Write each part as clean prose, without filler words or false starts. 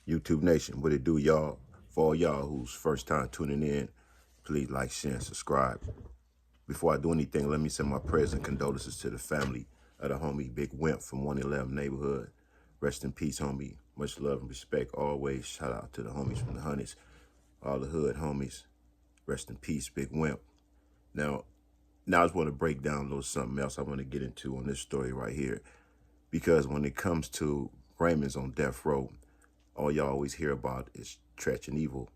YouTube Nation, what it do, y'all? For all y'all who's first time tuning in, please like, share, and subscribe. Before I do anything, let me send my prayers and condolences to the family of the homie Big Wimp from 111 neighborhood. Rest in peace, homie. Much love and respect always. Shout out to the homies from the Hunnids, all the hood homies. Rest in peace, Big Wimp. Now I just want to break down a little something else I want to get into on this story right here. Because when it comes to Raymond's on death row, all y'all always hear about is Tretch and Evil.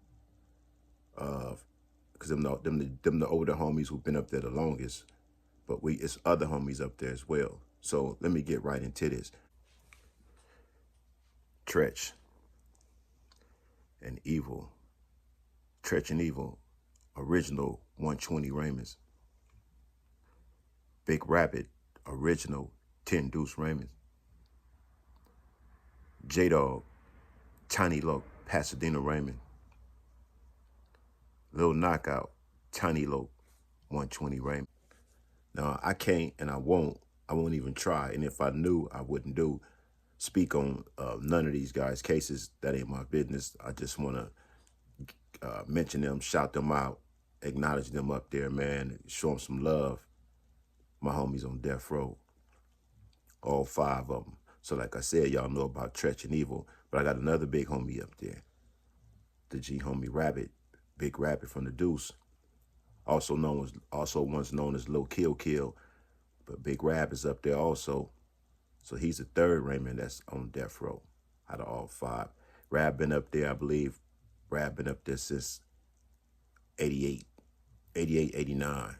Because them the older homies who've been up there the longest. But it's other homies up there as well. So let me get right into this. Tretch and Evil. Tretch and Evil, original 120 Raymonds. Big Rabbit, original 10 Deuce Raymonds. J-Dog, Tiny Loc, Pasadena Raymond. Lil Knockout, Tiny Loc, 120 Raymond. Now, I can't and I won't even try. And if I knew, I wouldn't speak on none of these guys' cases. That ain't my business. I just want to mention them, shout them out, acknowledge them up there, man, show them some love. My homies on death row, all 5 of them. So like I said, y'all know about Tretch and Evil, but I got another big homie up there, the G homie Rabbit, Big Rabbit from the Deuce, also once known as Lil Kill Kill, but Big Rab is up there also. So he's the third Raymond that's on death row out of all 5. Rab been up there, I believe. Rab been up there since 88, 89,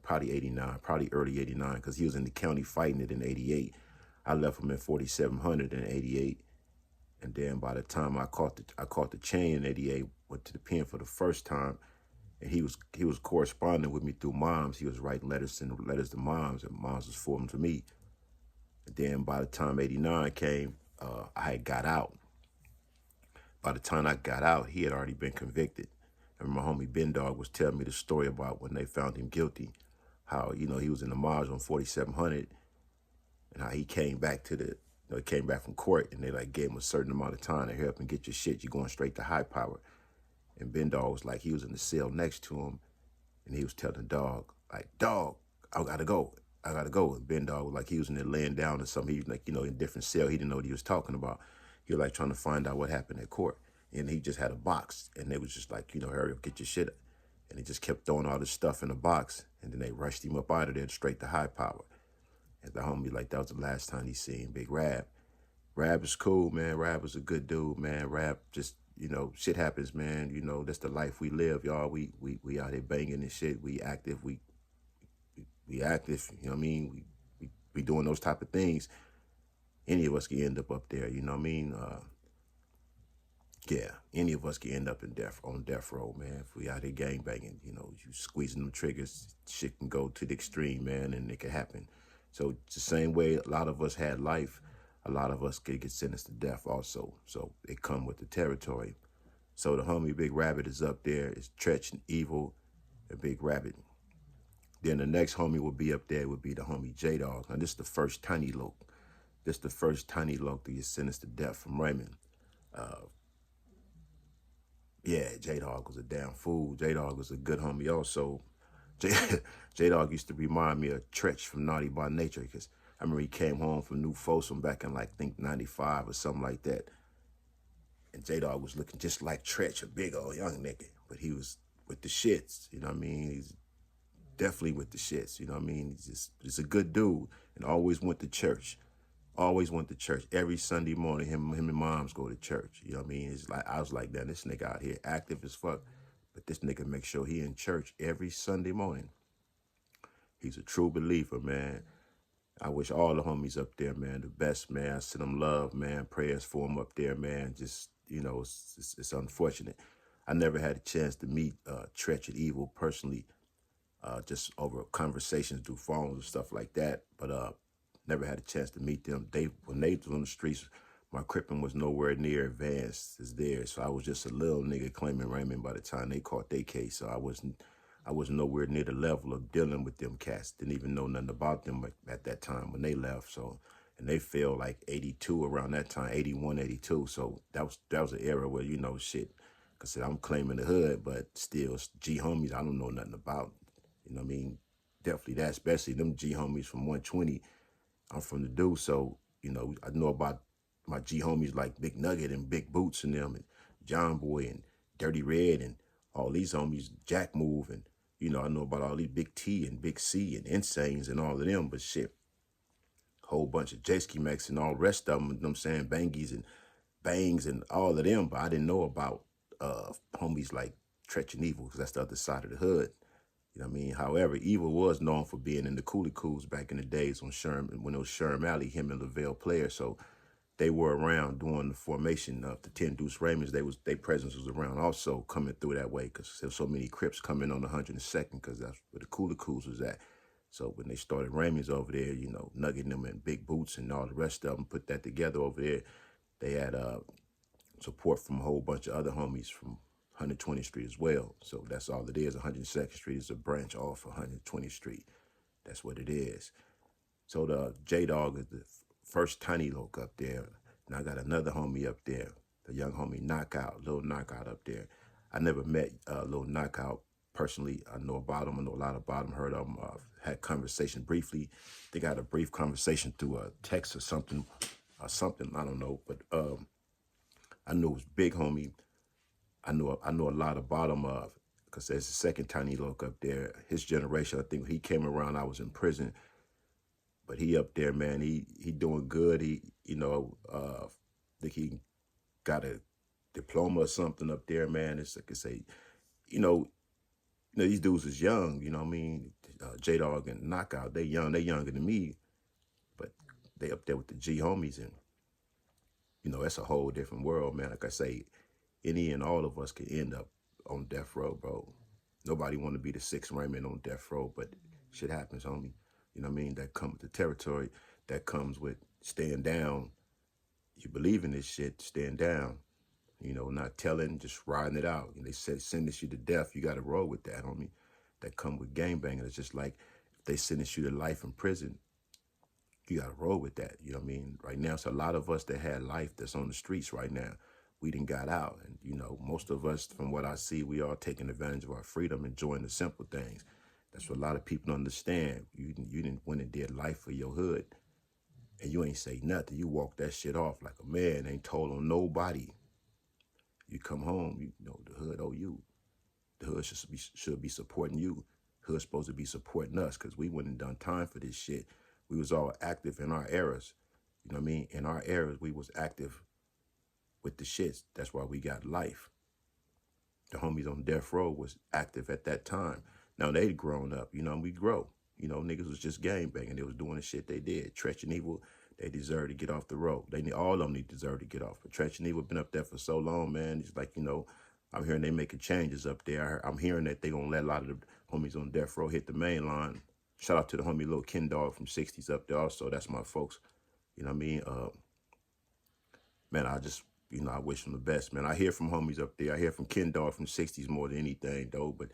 probably 89, probably early 89, because he was in the county fighting it in 88. I left him in 4700 in 88. And then by the time I caught the chain in 88, went to the pen for the first time, and he was corresponding with me through moms. He was writing letters, sending letters to moms, and moms was forwarding to me. And then by the time 89 came, I had got out. By the time I got out, he had already been convicted. And my homie Ben Dog was telling me the story about when they found him guilty, how, he was in the Mars on 4700, and how he came back he came back from court, and they like gave him a certain amount of time to hurry up and get your shit. You're going straight to high power. And Ben Dog was like, he was in the cell next to him, and he was telling Dog, like, Dog, I gotta go. And Ben Dog was like, he was in there laying down or something. He was like, in a different cell. He didn't know what he was talking about. He was like trying to find out what happened at court. And he just had a box, and they was just like, hurry up, get your shit. And he just kept throwing all this stuff in the box, and then they rushed him up out of there straight to high power. And the homie, like, that was the last time he seen Big Rab. Rab is cool, man. Rab was a good dude, man. Rab just, shit happens, man. That's the life we live, y'all. We out here banging and shit. We active. We active. You know what I mean? We doing those type of things. Any of us can end up there. You know what I mean? Yeah, any of us can end up on death row, man. If we out here gang banging, you squeezing them triggers, shit can go to the extreme, man, and it can happen. So it's the same way a lot of us had life, a lot of us could get sentenced to death also. So it come with the territory. So the homie Big Rabbit is up there. It's Tretch and Evil and Big Rabbit. Then the next homie will be up there would be the homie J-Dog. Now this is the first Tiny Loc. This is the first Tiny Loc to get sentenced to death from Raymond. Yeah, J-Dog was a damn fool. J-Dog was a good homie also. J-Dog used to remind me of Tretch from Naughty by Nature, because I remember he came home from New Folsom back in, like, I think 95 or something like that. And J-Dog was looking just like Tretch, a big old young nigga. But he was with the shits, you know what I mean? He's definitely with the shits, you know what I mean? He's a good dude, and always went to church. Always went to church. Every Sunday morning, him and moms go to church. You know what I mean? It's like, I was like, damn, this nigga out here active as fuck. But this nigga make sure he in church every Sunday morning. He's a true believer, man. I wish all the homies up there, man, the best, man. I send them love, man. Prayers for them up there, man. Just, it's unfortunate. I never had a chance to meet Tretch and Evil personally, just over conversations through phones and stuff like that. But never had a chance to meet them. When they was on the streets, my cripping was nowhere near advanced as theirs. So I was just a little nigga claiming Raymond by the time they caught their case. So I wasn't nowhere near the level of dealing with them cats. Didn't even know nothing about them at that time when they left. So, and they fell like 82 around that time, 81, 82. So that was an era where, shit, because I'm claiming the hood, but still G homies I don't know nothing about. You know what I mean? Definitely that, especially them G homies from 120. I'm from the do, so I know about my G homies like Big Nugget and Big Boots and them, and John Boy and Dirty Red and all these homies, Jack Move, and I know about all these Big T and Big C and Insanes and all of them. But shit, whole bunch of J-Ski Max and all the rest of them, you know what I'm saying, Bangies and Bangs and all of them. But I didn't know about homies like Tretch and Evil, because that's the other side of the hood. You know what I mean? However, Evil was known for being in the Coolie Cools back in the days on Sherman, when it was Sherman Alley, him and Lavelle Player. So they were around during the formation of the 10 Deuce Raymonds. Their presence was around also coming through that way, because there was so many Crips coming on 102nd, because that's where the Coolie Cools was at. So when they started Raymonds over there, Nugget them and Big Boots and all the rest of them put that together over there. They had support from a whole bunch of other homies from 120th Street as well. So that's all it is. 102nd Street is a branch off of 120th Street. That's what it is. So the J-Dog is the first Tiny Loc up there. And I got another homie up there, the young homie Knockout, Lil Knockout up there. I never met Lil Knockout personally. I know about him. I know a lot about him. Heard of him. Had conversation briefly. I think I had a brief conversation through a text or something. I don't know. But I knew it was big homie. I know a lot about him because there's a second Tiny Loc up there. His generation, I think he came around, I was in prison. But he up there, man, he doing good. He, think he got a diploma or something up there, man. It's like I say, these dudes is young, you know what I mean? J-Dog and Knockout, they young, they younger than me, but they up there with the G homies, and that's a whole different world, man. Like I say, any and all of us could end up on death row, bro. Nobody want to be the sixth Raymond on death row, but shit happens, homie. You know what I mean? That comes with the territory. That comes with staying down. You believe in this shit, stand down. Not telling, just riding it out. They said sentence you to death, you got to roll with that, homie. That come with gangbanging. It's just like if they sentence you to life in prison, you got to roll with that. You know what I mean? Right now, it's a lot of us that had life that's on the streets right now. We done got out. And, most of us, from what I see, we are taking advantage of our freedom, enjoying the simple things. That's what a lot of people understand. You didn't went and did life for your hood, and you ain't say nothing. You walk that shit off like a man, ain't told on nobody. You come home, the hood owe you. The hood should be supporting you. Hood's supposed to be supporting us, because we went and done time for this shit. We was all active in our eras. You know what I mean? In our eras, we was active with the shits. That's why we got life. The homies on death row was active at that time. Now they'd grown up, and we grow. Niggas was just gangbanging. They was doing the shit they did. Tretch and Evil, they deserve to get off the road. All of them deserve to get off. But Tretch and Evil been up there for so long, man. It's like, I'm hearing they making changes up there. I'm hearing that they gonna let a lot of the homies on death row hit the main line. Shout out to the homie Lil Ken Dog from 60s up there also. That's my folks. You know what I mean? Man, I just, I wish them the best, man. I hear from homies up there. I hear from Ken Dog from 60s more than anything, though. But,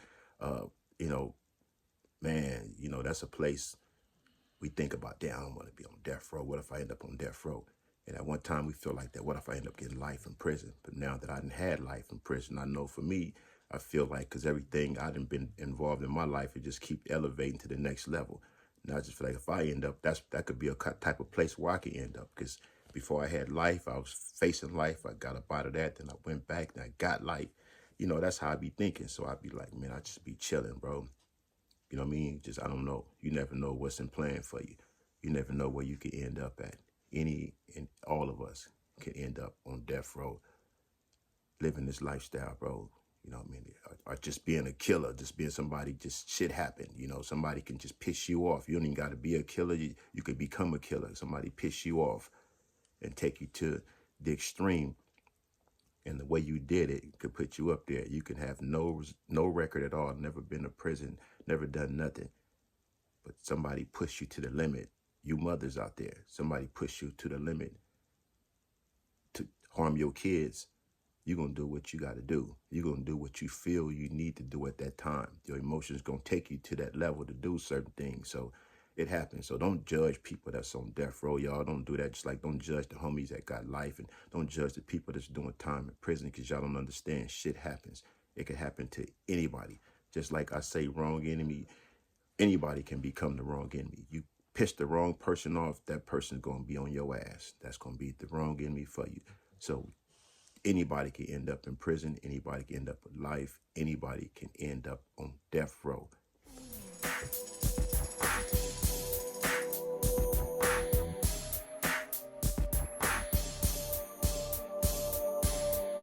man, that's a place we think about, damn, I don't want to be on death row. What if I end up on death row? And at one time we feel like that. What if I end up getting life in prison? But now that I done had life in prison, I know for me, I feel like, because everything I done been involved in my life, it just keep elevating to the next level. And I just feel like if I end up, that could be a type of place where I could end up. Because before I had life, I was facing life. I got up out of that. Then I went back and I got life. That's how I be thinking. So I be like, man, I just be chilling, bro. You know what I mean? Just, I don't know. You never know what's in plan for you. You never know where you could end up at. And all of us can end up on death row, living this lifestyle, bro. You know what I mean? Or just being a killer, just being somebody, just shit happen. Somebody can just piss you off. You don't even got to be a killer. You could become a killer. Somebody piss you off and take you to the extreme. And the way you did it could put you up there. You can have no record at all, never been to prison, never done nothing. But somebody pushed you to the limit. You mothers out there, somebody pushed you to the limit to harm your kids. You're going to do what you got to do. You're going to do what you feel you need to do at that time. Your emotions going to take you to that level to do certain things. So It happens. So don't judge people that's on death row, y'all. Don't do that. Just like don't judge the homies that got life, and don't judge the people that's doing time in prison, because y'all don't understand. Shit happens. It could happen to anybody. Just like I say, wrong enemy, anybody can become the wrong enemy. You piss the wrong person off, that person's going to be on your ass. That's going to be the wrong enemy for you. So anybody can end up in prison. Anybody can end up with life. Anybody can end up on death row.